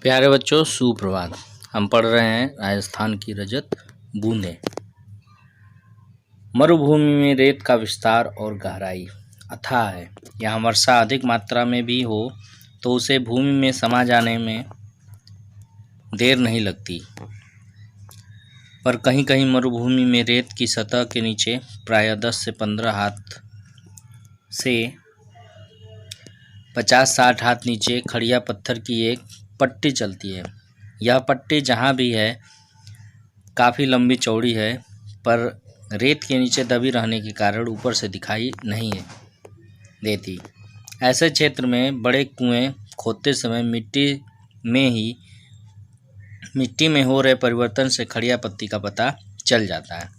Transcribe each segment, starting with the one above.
प्यारे बच्चों, सुप्रभात। हम पढ़ रहे हैं राजस्थान की रजत बूंदें। मरुभूमि में रेत का विस्तार और गहराई अथाह है। यहाँ वर्षा अधिक मात्रा में भी हो तो उसे भूमि में समा जाने में देर नहीं लगती, पर कहीं कहीं मरुभूमि में रेत की सतह के नीचे प्रायः 10 से 15 हाथ से 50-60 हाथ नीचे खड़िया पत्थर की एक पट्टी चलती है। यह पट्टी जहाँ भी है काफ़ी लंबी चौड़ी है, पर रेत के नीचे दबी रहने के कारण ऊपर से दिखाई नहीं देती। ऐसे क्षेत्र में बड़े कुएं खोदते समय मिट्टी में हो रहे परिवर्तन से खड़िया पत्ती का पता चल जाता है।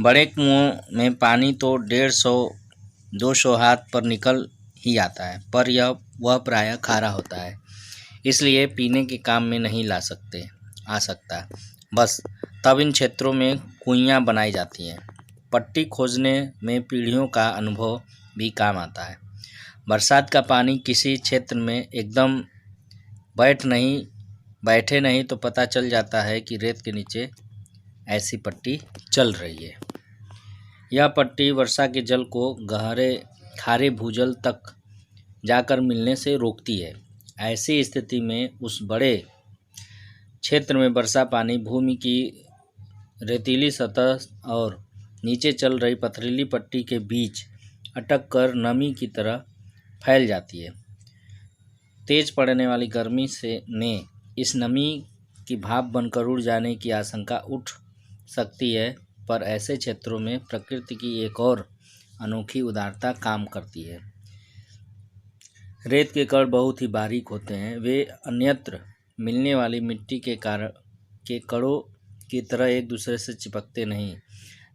बड़े कुओं में पानी तो 150-200 हाथ पर निकल ही आता है, पर वह प्रायः खारा होता है, इसलिए पीने के काम में नहीं आ सकता। बस तब इन क्षेत्रों में कुइयाँ बनाई जाती हैं। पट्टी खोजने में पीढ़ियों का अनुभव भी काम आता है। बरसात का पानी किसी क्षेत्र में एकदम बैठे नहीं तो पता चल जाता है कि रेत के नीचे ऐसी पट्टी चल रही है। यह पट्टी वर्षा के जल को गहरे खारे भूजल तक जाकर मिलने से रोकती है। ऐसी स्थिति में उस बड़े क्षेत्र में वर्षा पानी भूमि की रेतीली सतह और नीचे चल रही पथरीली पट्टी के बीच अटक कर नमी की तरह फैल जाती है। तेज पड़ने वाली गर्मी में इस नमी की भाप बनकर उड़ जाने की आशंका उठ सकती है, पर ऐसे क्षेत्रों में प्रकृति की एक और अनोखी उदारता काम करती है। रेत के कण बहुत ही बारीक होते हैं। वे अन्यत्र मिलने वाली मिट्टी के कणों की तरह एक दूसरे से चिपकते नहीं।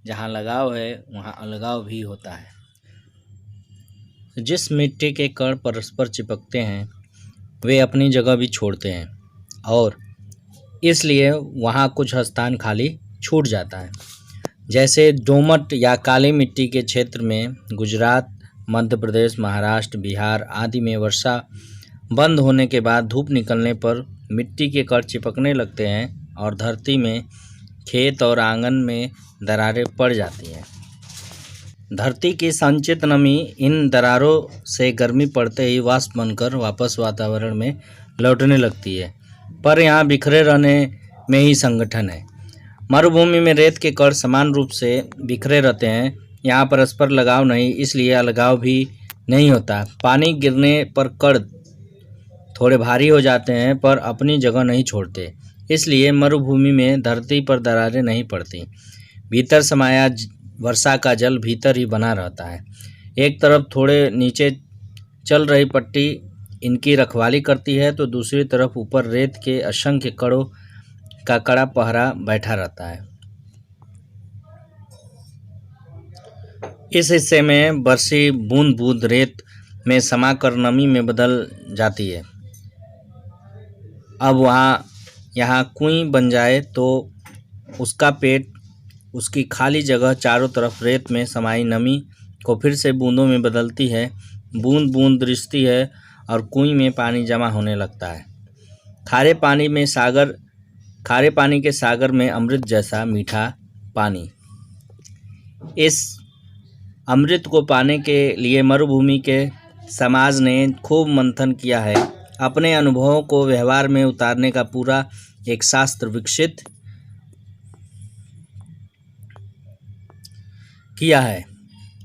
जहाँ लगाव है वहाँ अलगाव भी होता है। जिस मिट्टी के कण परस्पर चिपकते हैं वे अपनी जगह भी छोड़ते हैं और इसलिए वहाँ कुछ स्थान खाली छूट जाता है। जैसे दोमट या काली मिट्टी के क्षेत्र में गुजरात, मध्य प्रदेश, महाराष्ट्र, बिहार आदि में वर्षा बंद होने के बाद धूप निकलने पर मिट्टी के कण चिपकने लगते हैं और धरती में, खेत और आंगन में दरारें पड़ जाती हैं। धरती की संचित नमी इन दरारों से गर्मी पड़ते ही वाष्प बनकर वापस वातावरण में लौटने लगती है, पर यहाँ बिखरे रहने में ही संगठन है। मरुभूमि में रेत के कण समान रूप से बिखरे रहते हैं। यहाँ परस्पर लगाव नहीं, इसलिए अलगाव भी नहीं होता। पानी गिरने पर कण थोड़े भारी हो जाते हैं पर अपनी जगह नहीं छोड़ते, इसलिए मरुभूमि में धरती पर दरारें नहीं पड़ती। भीतर समाया वर्षा का जल भीतर ही बना रहता है। एक तरफ थोड़े नीचे चल रही पट्टी इनकी रखवाली करती है तो दूसरी तरफ ऊपर रेत के असंख्य कणों का कड़ा पहरा बैठा रहता है। इस हिस्से में बरसी बूंद बूंद रेत में समाकर नमी में बदल जाती है। अब यहाँ कुएं बन जाए तो उसका पेट, उसकी खाली जगह चारों तरफ रेत में समाई नमी को फिर से बूंदों में बदलती है। बूंद बूंद रिसती है और कुएं में पानी जमा होने लगता है। खारे पानी के सागर में अमृत जैसा मीठा पानी। इस अमृत को पाने के लिए मरुभूमि के समाज ने खूब मंथन किया है। अपने अनुभवों को व्यवहार में उतारने का पूरा एक शास्त्र विकसित किया है।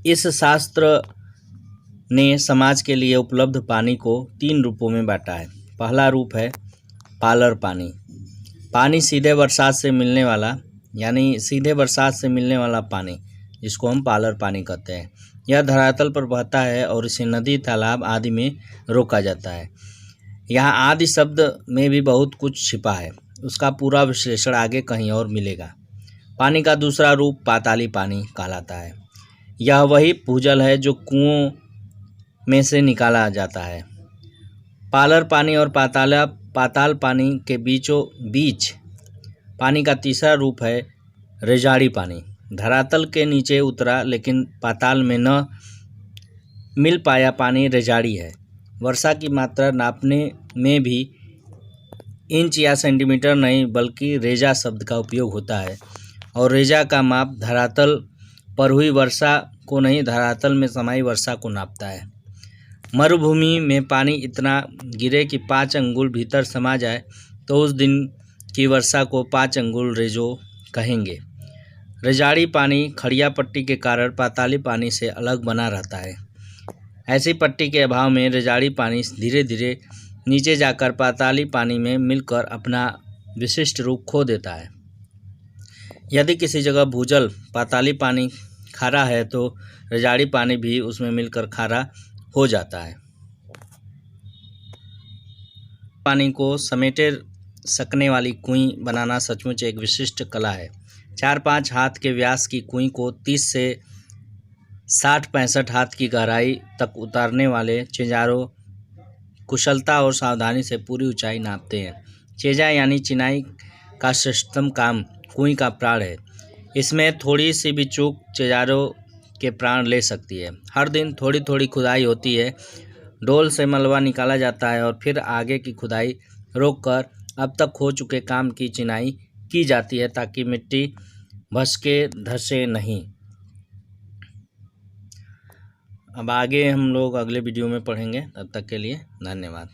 इस शास्त्र ने समाज के लिए उपलब्ध पानी को 3 रूपों में बांटा है। पहला रूप है पालर पानी। पानी सीधे बरसात से मिलने वाला पानी, जिसको हम पालर पानी कहते हैं। यह धरातल पर बहता है और इसे नदी, तालाब आदि में रोका जाता है। यहाँ आदि शब्द में भी बहुत कुछ छिपा है, उसका पूरा विश्लेषण आगे कहीं और मिलेगा। पानी का दूसरा रूप पाताली पानी कहलाता है। यह वही भूजल है जो कुओं में से निकाला जाता है। पालर पानी और पाताल पानी के बीचों बीच पानी का तीसरा रूप है रेजाड़ी पानी। धरातल के नीचे उतरा लेकिन पाताल में न मिल पाया पानी रेजाड़ी है। वर्षा की मात्रा नापने में भी इंच या सेंटीमीटर नहीं बल्कि रेजा शब्द का उपयोग होता है और रेजा का माप धरातल पर हुई वर्षा को नहीं, धरातल में समाई वर्षा को नापता है। मरुभूमि में पानी इतना गिरे कि 5 अंगुल भीतर समा जाए तो उस दिन की वर्षा को 5 अंगुल रेजो कहेंगे। रेजाड़ी पानी खड़िया पट्टी के कारण पाताली पानी से अलग बना रहता है। ऐसी पट्टी के अभाव में रेजाड़ी पानी धीरे धीरे नीचे जाकर पाताली पानी में मिलकर अपना विशिष्ट रूप खो देता है। यदि किसी जगह भूजल पाताली पानी खारा है तो रेजाड़ी पानी भी उसमें मिलकर खारा हो जाता है। पानी को समेटे सकने वाली कुएं बनाना सचमुच एक विशिष्ट कला है। 4-5 हाथ के व्यास की कुएं को 30 से 60-65 हाथ की गहराई तक उतारने वाले चेजारों कुशलता और सावधानी से पूरी ऊंचाई नापते हैं। चेजा यानी चिनाई का श्रेष्ठतम काम कुएं का प्राण है। इसमें थोड़ी सी भी चूक चेजारों के प्राण ले सकती है। हर दिन थोड़ी थोड़ी खुदाई होती है, डोल से मलबा निकाला जाता है और फिर आगे की खुदाई रोककर अब तक हो चुके काम की चिनाई की जाती है ताकि मिट्टी भसके धसे नहीं। अब आगे हम लोग अगले वीडियो में पढ़ेंगे। तब तक के लिए धन्यवाद।